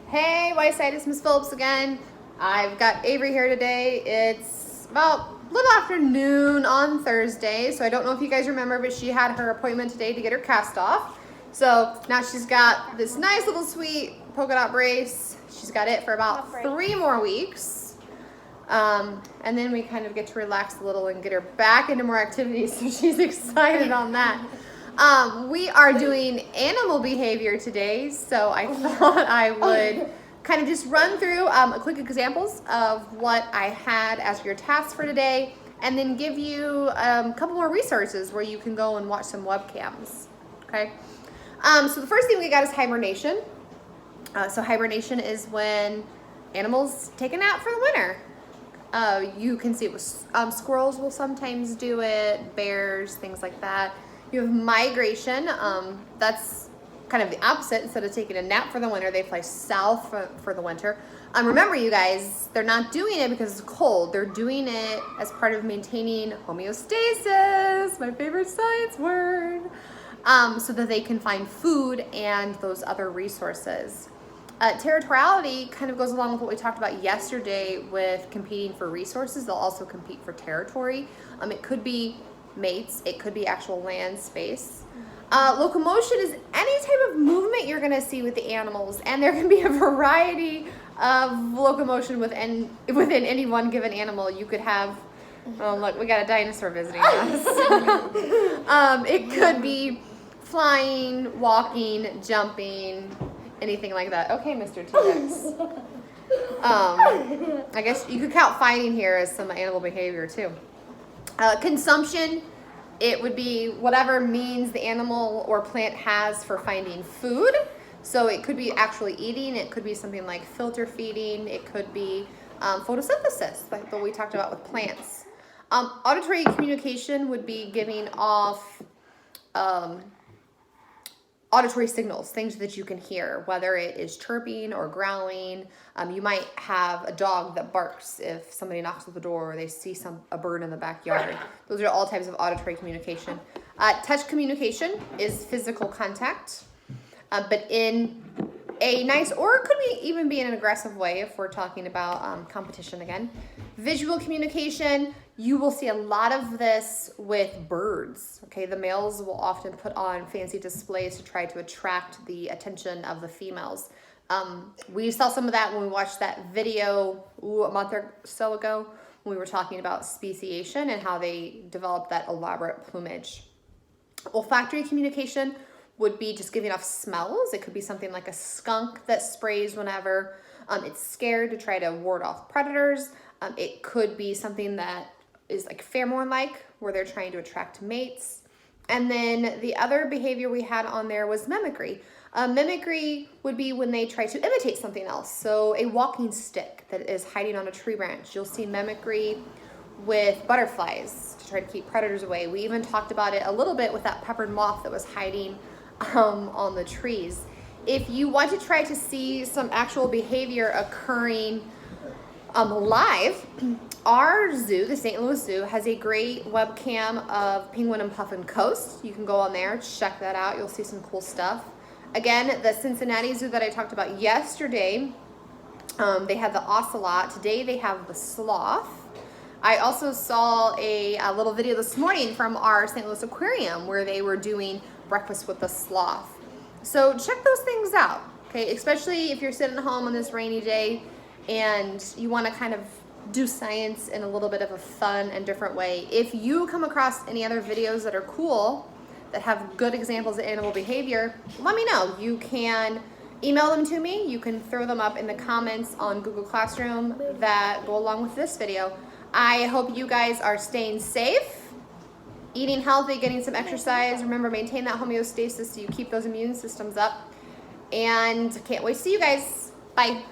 Hey, Whiteside, it's Miss Phillips again. I've got Avery here today. It's about a little afternoon on Thursday, so I don't know if you guys remember, but she had her appointment today to get her cast off. So now she's got this nice little sweet polka dot brace. She's got it for about 3 more weeks. And then we kind of get to relax a little and get her back into more activities, so she's excited on that. We are doing animal behavior today, so I thought I would kind of just run through quick examples of what I had as your task for today, and then give you a couple more resources where you can go and watch some webcams, okay? So the first thing we got is hibernation. So hibernation is when animals take a nap for the winter. You can see it with squirrels will sometimes do it, bears, things like that. You have migration. That's kind of the opposite. Instead of taking a nap for the winter, they fly south for the winter. Remember, you guys, they're not doing it because it's cold. They're doing it as part of maintaining homeostasis, my favorite science word, so that they can find food and those other resources. Territoriality kind of goes along with what we talked about yesterday with competing for resources. They'll also compete for territory. It could be mates, it could be actual land space. Locomotion is any type of movement you're going to see with the animals, and there can be a variety of locomotion within any one given animal. You could have, oh look, we got a dinosaur visiting us. It could be flying, walking, jumping, anything like that. Okay, Mr. T-Rex. I guess you could count fighting here as some animal behavior too. Consumption, it would be whatever means the animal or plant has for finding food. So it could be actually eating, it could be something like filter feeding, it could be photosynthesis, like what we talked about with plants. Auditory communication would be giving off auditory signals, things that you can hear, whether it is chirping or growling. You might have a dog that barks if somebody knocks at the door or they see a bird in the backyard. Those are all types of auditory communication. Touch communication is physical contact, but in a nice, or it could even be in an aggressive way if we're talking about competition again. Visual communication, you will see a lot of this with birds, okay? The males will often put on fancy displays to try to attract the attention of the females. We saw some of that when we watched that video a month or so ago when we were talking about speciation and how they developed that elaborate plumage. Olfactory communication would be just giving off smells. It could be something like a skunk that sprays whenever it's scared to try to ward off predators. It could be something that is like pheromone-like, where they're trying to attract mates. And then the other behavior we had on there was mimicry. Mimicry would be when they try to imitate something else. So a walking stick that is hiding on a tree branch. You'll see mimicry with butterflies to try to keep predators away. We even talked about it a little bit with that peppered moth that was hiding on the trees. If you want to try to see some actual behavior occurring live, our zoo, the St. Louis Zoo, has a great webcam of Penguin and Puffin Coast. You can go on there, check that out. You'll see some cool stuff. Again, the Cincinnati Zoo that I talked about yesterday, they had the ocelot. Today they have the sloth. I also saw a little video this morning from our St. Louis Aquarium where they were doing breakfast with the sloth. So check those things out, okay? Especially if you're sitting at home on this rainy day and you want to kind of do science in a little bit of a fun and different way. If you come across any other videos that are cool, that have good examples of animal behavior, let me know. You can email them to me. You can throw them up in the comments on Google Classroom that go along with this video. I hope you guys are staying safe, eating healthy, getting some exercise. Remember, maintain that homeostasis so you keep those immune systems up. And can't wait to see you guys. Bye.